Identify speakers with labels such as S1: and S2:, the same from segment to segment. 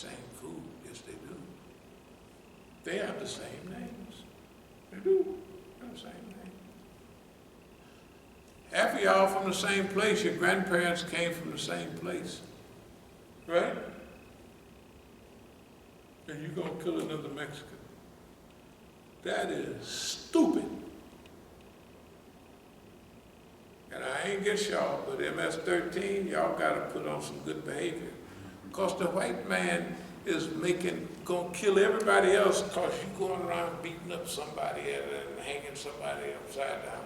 S1: same food. Yes, they do. They have the same names. They do. They have the same name. Half of y'all from the same place. Your grandparents came from the same place. Right? And you're going to kill another Mexican. That is stupid. And I ain't get y'all, but MS-13, y'all got to put on some good behavior. Because the white man is gonna kill everybody else because you going around beating up somebody and hanging somebody upside down.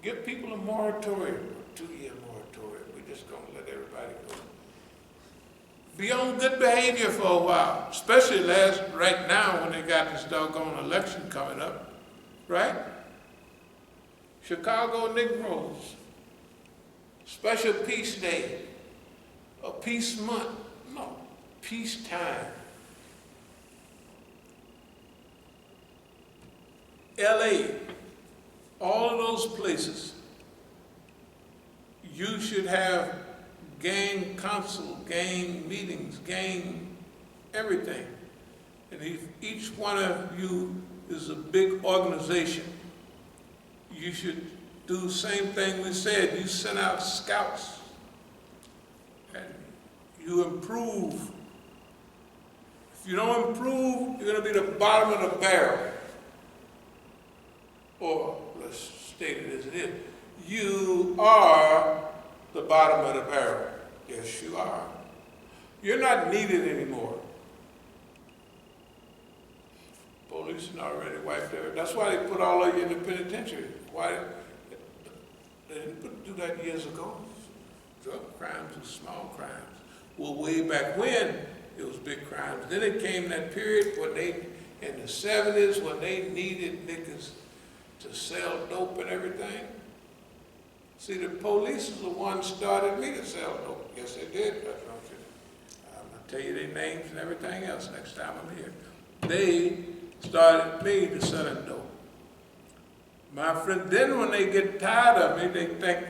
S1: Give people a moratorium, a 2-year moratorium. We're just gonna let everybody go. Be on good behavior for a while, especially right now when they got this doggone election coming up, right? Chicago Negroes, special peace day, a peace month, no, peace time. LA, all of those places, you should have gang council, gang meetings, gang everything. And if each one of you is a big organization, you should do the same thing we said. You send out scouts and you improve. If you don't improve, you're going to be the bottom of the barrel. Or, let's state it as it is, you are the bottom of the barrel. Yes, you are. You're not needed anymore. Police are already wiped out. That's why they put all of you in the penitentiary. Why? They didn't do that years ago. Drug crimes and small crimes. Well, way back when, it was big crimes. Then it came that period when in the 70s, when they needed niggas to sell dope and everything. See, the police is the ones started me to sell dope. Yes, they did. I'm going to tell you their names and everything else next time I'm here. They started me to selling dope. My friend, then when they get tired of me, they think,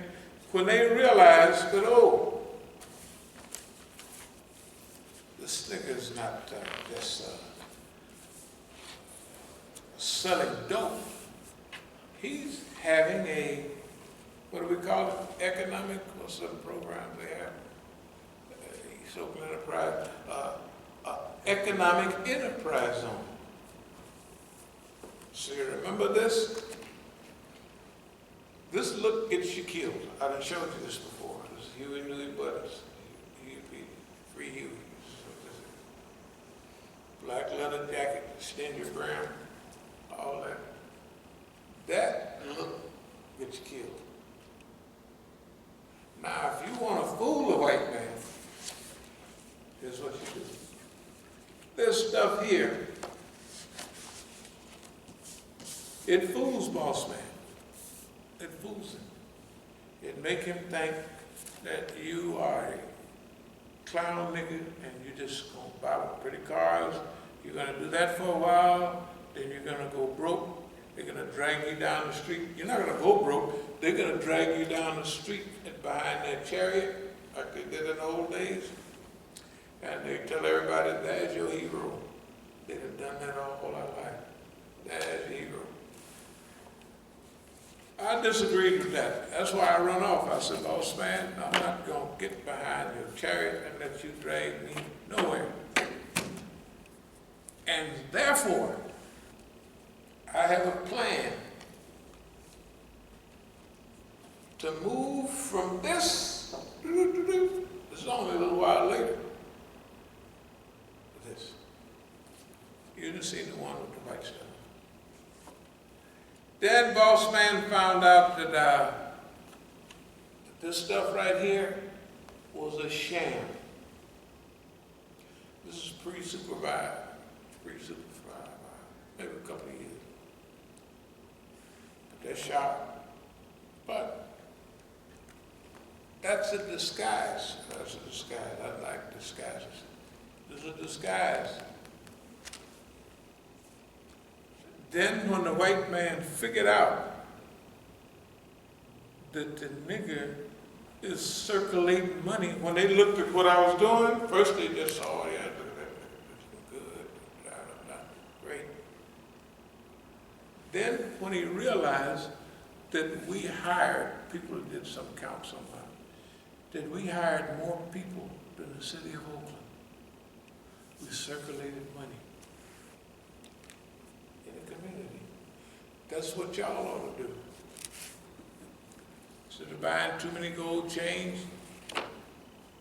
S1: when they realize that, oh, this nigga's not just selling dope. He's having a, what do we call it, economic, or some programs they have? He's open enterprise, economic enterprise zone. So you remember this? This look gets you killed. I done showed you this before. This is Huey Newey Buttons. Free Huey. Black leather jacket, extend your brim, all that. That look gets you killed. Now, if you want to fool a white man, here's what you do. This stuff here, it fools boss man. It fools him. It make him think that you are a clown nigga and you're just gonna buy pretty cars. You're gonna do that for a while, then you're gonna go broke. They're gonna drag you down the street. You're not gonna go broke. They're gonna drag you down the street and behind their chariot, like they did in the old days. And they tell everybody, that's your hero. They've done that all our life. That's your hero. I disagreed with that. That's why I run off. I said, boss man, I'm not going to get behind your chariot and let you drag me nowhere. And therefore, I have a plan to move from this, this is only a little while later, to this. You didn't see the one with the white stuff. Then boss man found out that this stuff right here was a sham. This is pre-supervised, maybe a couple of years. But they're sharp. But that's a disguise. That's a disguise. I like disguises. This is a disguise. Then when the white man figured out that the nigger is circulating money. When they looked at what I was doing, first they just saw, yeah, look at that, that's good, blah, blah, blah. Great. Then when he realized that we hired, people did some count somehow, that we hired more people than the city of Oakland. We circulated money in the community. That's what y'all ought to do. Instead of buying too many gold chains,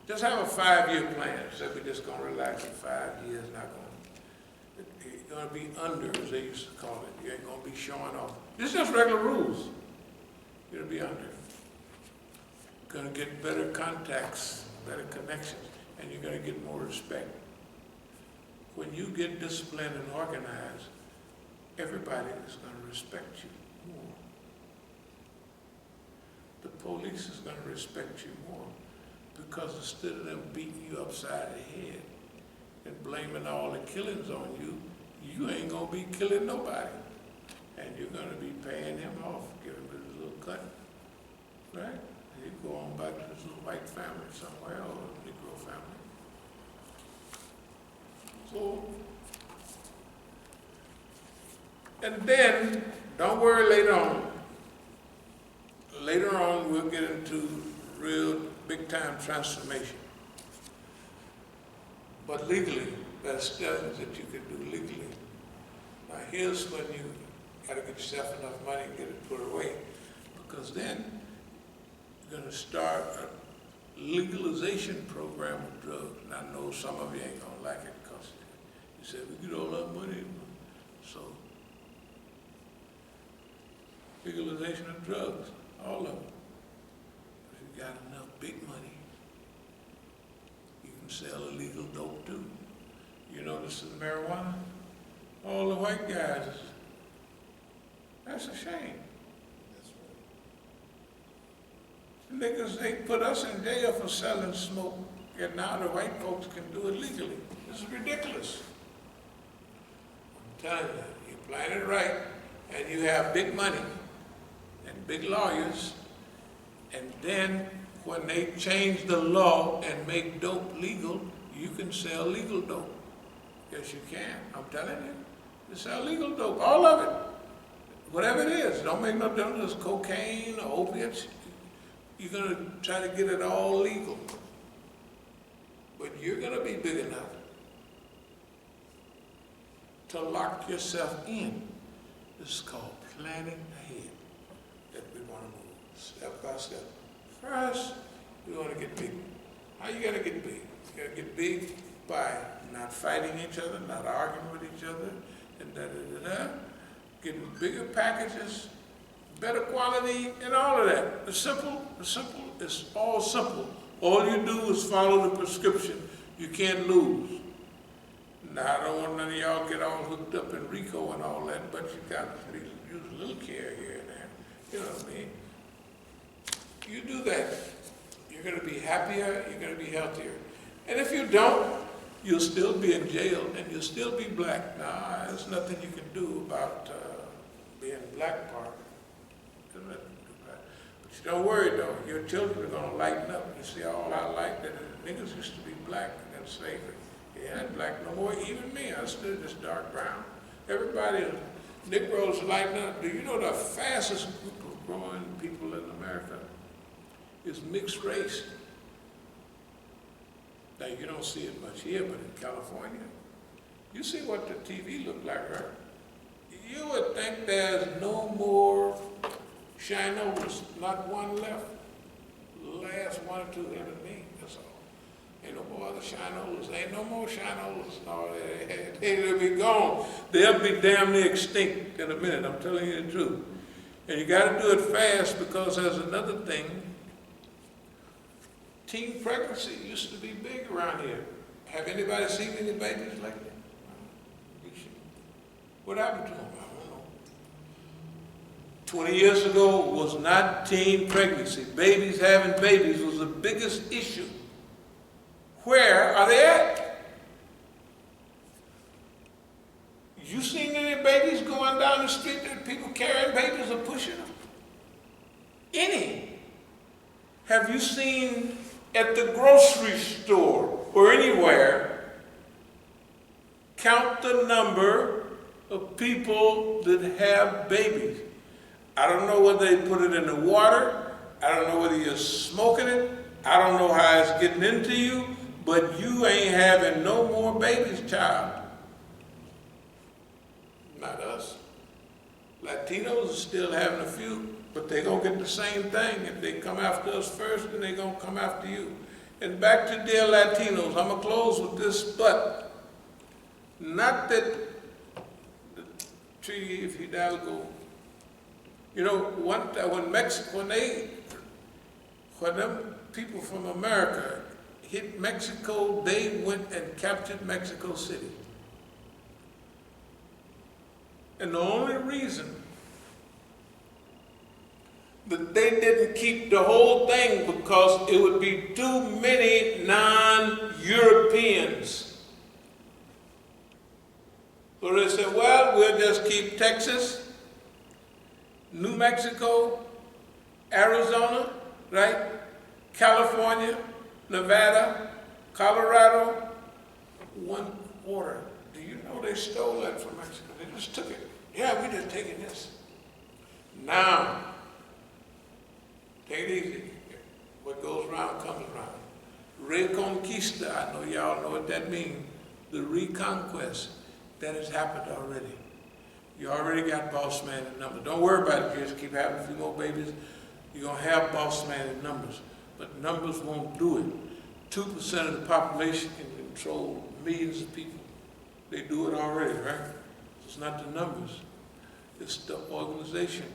S1: just have a 5-year plan. So we're just going to relax for 5 years, not going to, you're going to be under, as they used to call it. You ain't going to be showing off. This is just regular rules. You're going to be under. You're going to get better contacts, better connections, and you're going to get more respect. When you get disciplined and organized, everybody is going to respect you more. The police is going to respect you more, because instead of them beating you upside the head and blaming all the killings on you, you ain't going to be killing nobody. And you're going to be paying him off, giving him a little cut, right? And you go on back to this little white family somewhere, or a Negro family. So, and then, don't worry later on. Later on, we'll get into real big-time transformation. But legally, there's things that you can do legally. Now, here's when you got to get yourself enough money and get it put away, because then you're going to start a legalization program of drugs. And I know some of you ain't going to like it, because you said, we get all that money. So, legalization of drugs, all of them. If you got enough big money, you can sell illegal dope too. You notice in marijuana, all the white guys, that's a shame. That's right. Niggas, they put us in jail for selling smoke, and now the white folks can do it legally. This is ridiculous. I'm telling you, you plan it right, and you have big money and big lawyers, and then when they change the law and make dope legal, you can sell legal dope. Yes, you can. I'm telling you. You sell legal dope, all of it. Whatever it is, don't make no difference, cocaine or opiates. You're going to try to get it all legal. But you're going to be big enough to lock yourself in. This is called planning ahead, that we want to move step by step. First, we want to get big. How you going to get big? You got to get big by not fighting each other, not arguing with each other, and da-da-da-da. Getting bigger packages, better quality, and all of that. The simple is all simple. All you do is follow the prescription. You can't lose. Now, I don't want none of y'all get all hooked up in RICO and all that, but you got to use a little care here and there. You know what I mean? You do that, you're going to be happier, you're going to be healthier. And if you don't, you'll still be in jail and you'll still be black. Now, there's nothing you can do about being black part. But you don't worry though, your children are going to lighten up. You see all I like that niggas used to be black in slavery. Yeah, I'm black no more, even me, I'm still just dark brown. Everybody, Negroes lighten up. Do you know the fastest group of growing people in America is mixed race? Now, you don't see it much here, but in California, you see what the TV look like, right? You would think there's no more Shinolas, not one left. Last one or two here to me, that's all. Ain't no more other Shinolas. Ain't no more Shinolas. No, they'll be gone. They'll be damn near extinct in a minute, I'm telling you the truth. And you gotta do it fast, because there's another thing. Teen pregnancy used to be big around here. Have anybody seen any babies like that? What happened to them? I don't know. 20 years ago was not teen pregnancy. Babies having babies was the biggest issue. Where are they at? You seen any babies going down the street that people carrying babies or pushing them? Any? Have you seen at the grocery store or anywhere, count the number of people that have babies? I don't know whether they put it in the water. I don't know whether you're smoking it. I don't know how it's getting into you, but you ain't having no more babies, child. Not us. Latinos are still having a few, but they're going to get the same thing. If they come after us first, then they're going to come after you. And back to dear Latinos, I'm going to close with this, but not that the tree, if Hidalgo, you know, when them people from America hit Mexico, they went and captured Mexico City. And the only reason that they didn't keep the whole thing because it would be too many non-Europeans. So they said, well, we'll just keep Texas, New Mexico, Arizona, right? California, Nevada, Colorado, one order. Do you know they stole that from Mexico? They just took it. Yeah, we just taking this. Now, take it easy. What goes around comes around. Reconquista, I know y'all know what that means. The reconquest, that has happened already. You already got boss man in numbers. Don't worry about it, kids. Keep having a few more babies. You're going to have boss man in numbers. But numbers won't do it. 2% of the population can control millions of people. They do it already, right? It's not the numbers. It's the organization.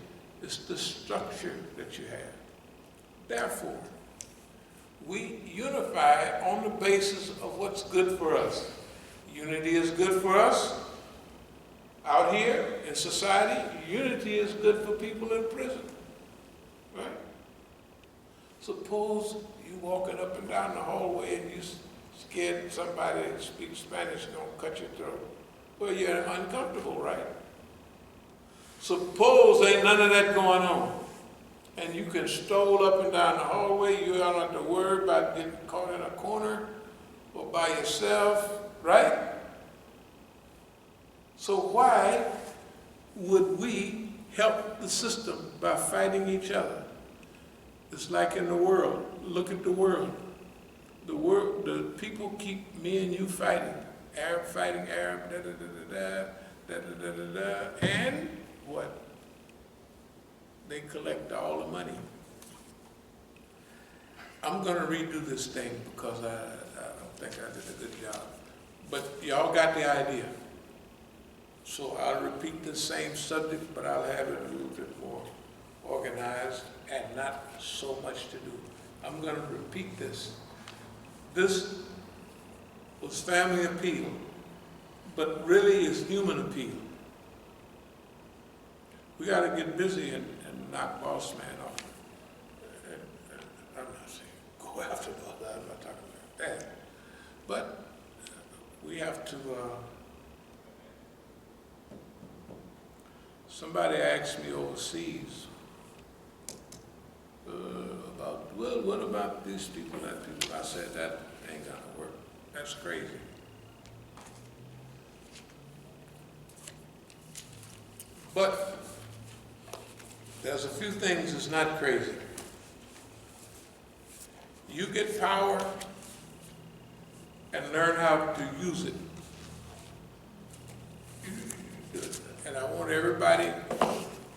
S1: It's the structure that you have. Therefore, we unify on the basis of what's good for us. Unity is good for us. Out here in society, unity is good for people in prison, right? Suppose you walking up and down the hallway and you scared somebody that speaks Spanish gonna cut your throat. Well, you're uncomfortable, right? Suppose ain't none of that going on. And you can stroll up and down the hallway, you don't have to worry about getting caught in a corner or by yourself, right? So why would we help the system by fighting each other? It's like in the world. Look at the world. The people keep me and you fighting. Arab fighting Arab, and what? They collect all the money. I'm going to redo this thing because I don't think I did a good job. But y'all got the idea. So I'll repeat the same subject, but I'll have it a little bit more organized and not so much to do. I'm going to repeat this. This was family appeal, but really is human appeal. We got to get busy and knock boss man off. I'm not saying go after boss, I'm not talking about that. But we have to, somebody asked me overseas about, well, what about these people, that people? I said, that ain't gonna work. That's crazy. But there's a few things that's not crazy. You get power and learn how to use it. And I want everybody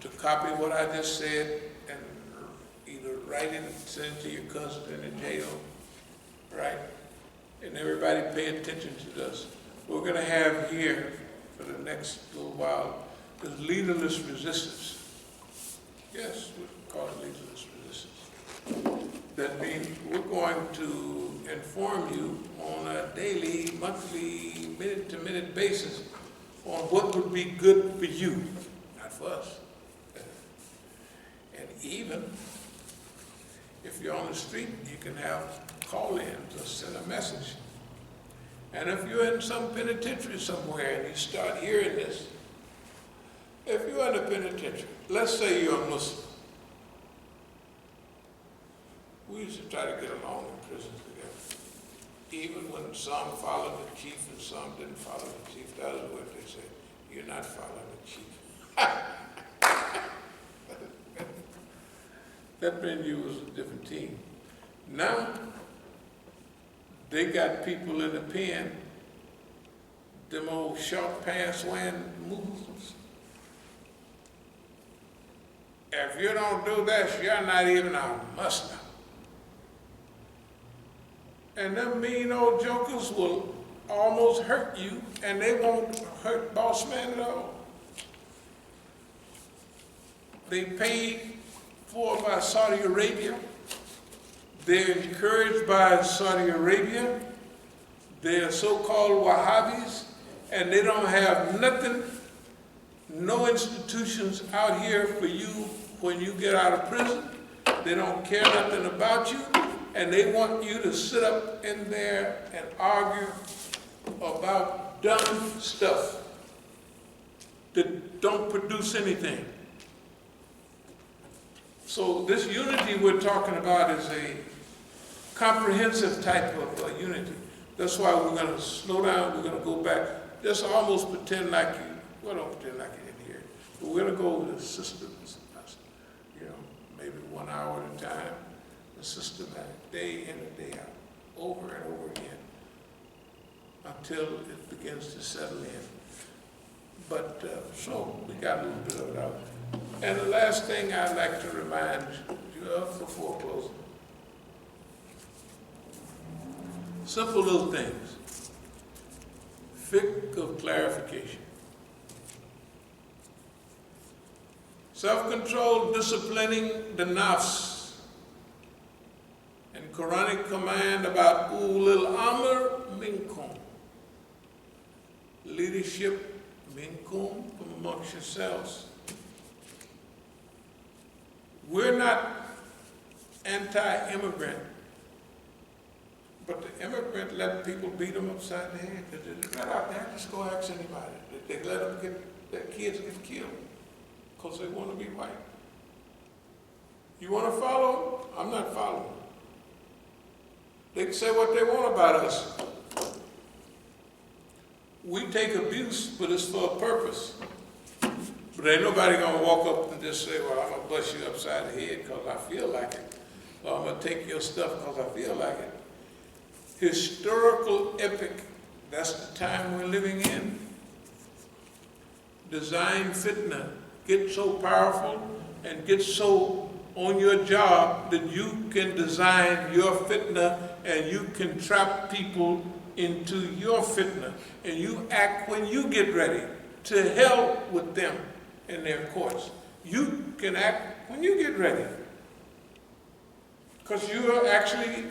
S1: to copy what I just said and either write it and send it to your cousin in jail, right? And everybody pay attention to this. We're going to have here for the next little while is leaderless resistance. Yes, we call it leaderless resistance. That means we're going to inform you on a daily, monthly, minute-to-minute basis on what would be good for you, not for us. And even if you're on the street, you can have call-ins or send a message. And if you're in some penitentiary somewhere and you start hearing this, if you're in a penitentiary, let's say you're a Muslim, We used to try to get along in prisons together. Even when some followed the chief and some didn't follow the chief, that is what they said. You're not following the chief. That meant you was a different team. Now, they got people in the pen, them old short pants wearing Muslims. If you don't do that, you're not even a Muslim. And them mean old jokers will almost hurt you, and they won't hurt boss man at all. They paid for by Saudi Arabia. They're encouraged by Saudi Arabia. They're so-called Wahhabis, and they don't have nothing, no institutions out here for you when you get out of prison. They don't care nothing about you, and they want you to sit up in there and argue about dumb stuff that don't produce anything. So this unity we're talking about is a comprehensive type of unity. That's why we're going to slow down, we're going to go back. Just almost pretend like you, well, don't pretend like you didn't hear. But we're going to go with the systems, you know, maybe 1 hour at a time, a systematic, day in and day out, over and over again, until it begins to settle in. But, so we got a little bit of it out. And the last thing I'd like to remind you of before closing, simple little things. Fiqh of clarification. Self-control, disciplining the nafs. And Quranic command about ulil amr minkum. Leadership minkum, from amongst yourselves. We're not anti-immigrant, but the immigrant let people beat them upside the head. They're right out there, just go ask anybody. They let them get, their kids get killed because they want to be white. You want to follow them? I'm not following them. They can say what they want about us. We take abuse, but it's for a purpose. But ain't nobody gonna walk up and just say, well, I'm gonna bust you upside the head because I feel like it. Or I'm gonna take your stuff because I feel like it. Historical epic, that's the time we're living in. Design fitna, get so powerful and get so on your job that you can design your fitna and you can trap people into your fitna. And you act when you get ready. To hell with them in their courts. You can act when you get ready. Because you are actually,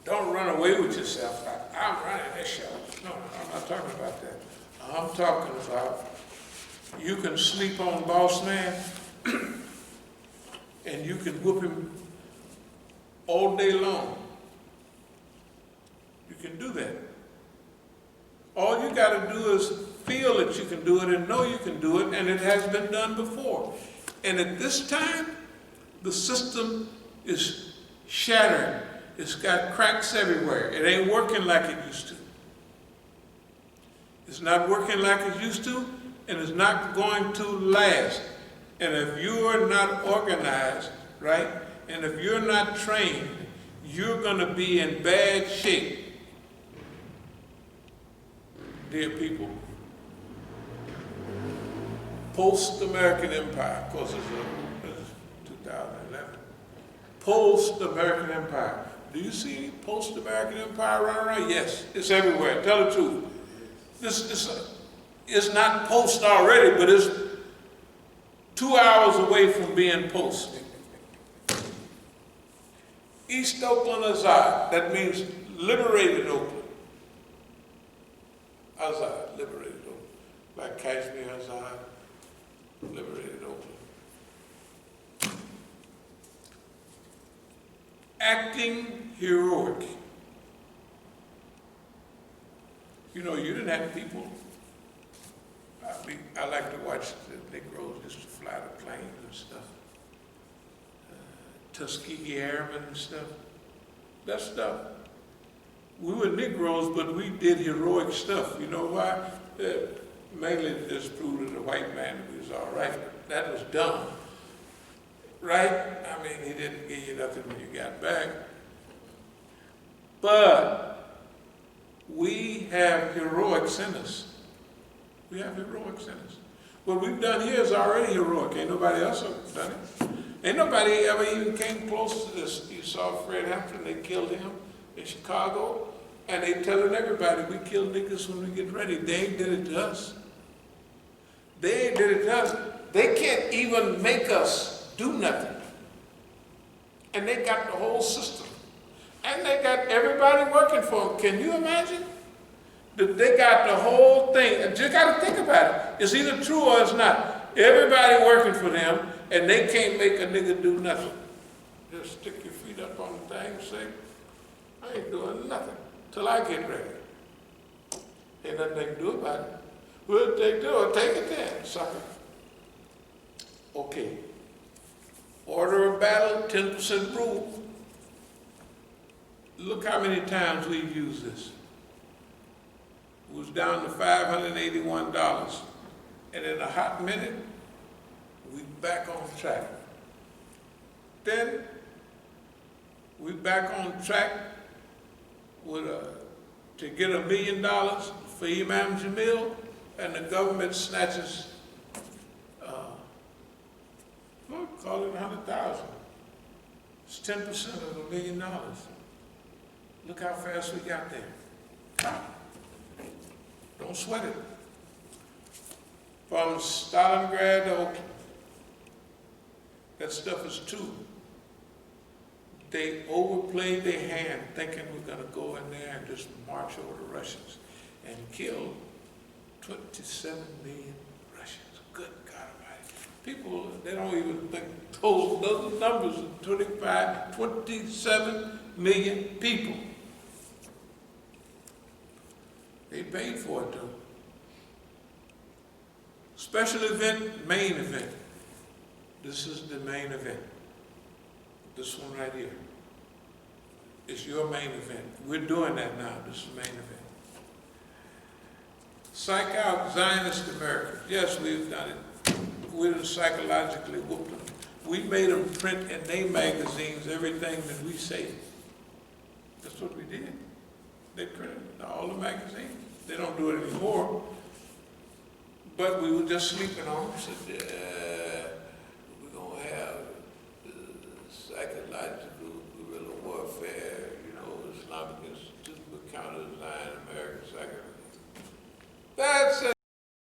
S1: don't run away with yourself. I'm running this show. No, I'm not talking about that. I'm talking about you can sleep on boss man and you can whoop him all day long. You can do that. All you got to do is feel that you can do it and know you can do it, and it has been done before. And at this time, the system is shattered. It's got cracks everywhere. It ain't working like it used to. It's not working like it used to, and it's not going to last. And if you are not organized, right, and if you're not trained, you're going to be in bad shape. Dear people, post-American Empire, of course it's 2011, post-American Empire. Do you see post-American Empire running around? Yes, it's everywhere. Tell the truth. This it's not post already, but it's 2 hours away from being post. East Oakland Azad, that means liberated Oakland. Azad, liberated Oakland. Like Kashmir Azad, liberated Oakland. Acting heroic. You know, you didn't have people. I like to watch the Negroes used to fly the planes and stuff. Tuskegee Airmen and stuff. That stuff. We were Negroes, but we did heroic stuff. You know why? Mainly to disprove to the white man that we was all right. That was dumb. Right? I mean, he didn't give you nothing when you got back. But we have heroic sinners. We have heroic sinners. What we've done here is already heroic. Ain't nobody else have done it. Ain't nobody ever even came close to this. You saw Fred Hampton, they killed him in Chicago, and they telling everybody we kill niggas when we get ready. They ain't did it to us. They ain't did it to us. They can't even make us do nothing. And they got the whole system. And they got everybody working for them. Can you imagine? They got the whole thing. And you got to think about it. It's either true or it's not. Everybody working for them, and they can't make a nigga do nothing. Just stick your feet up on the thing and say, I ain't doing nothing till I get ready. Ain't nothing they can do about it. What they do? Take it then, sucker. Okay. Order of battle, 10% rule. Look how many times we've used this. It was down to $581. And in a hot minute, we back on track. Then, we back on track with to get $1 million for Imam Jamil, and the government snatches, call it 100,000. It's 10% of $1 million. Look how fast we got there. Don't sweat it. From Stalingrad to Oakland, that stuff is two. They overplayed their hand thinking we're going to go in there and just march over the Russians and kill 27 million Russians. Good God Almighty. People, they don't even think those numbers are 27 million people. They paid for it though. Special event, main event. This is the main event. This one right here. It's your main event. We're doing that now. This is the main event. Psych out Zionist America. Yes, we've done it. We've psychologically whooped them. We made them print in their magazines everything that we say. That's what we did. They printed all the magazines. They don't do it anymore. But we were just sleeping on them. Said,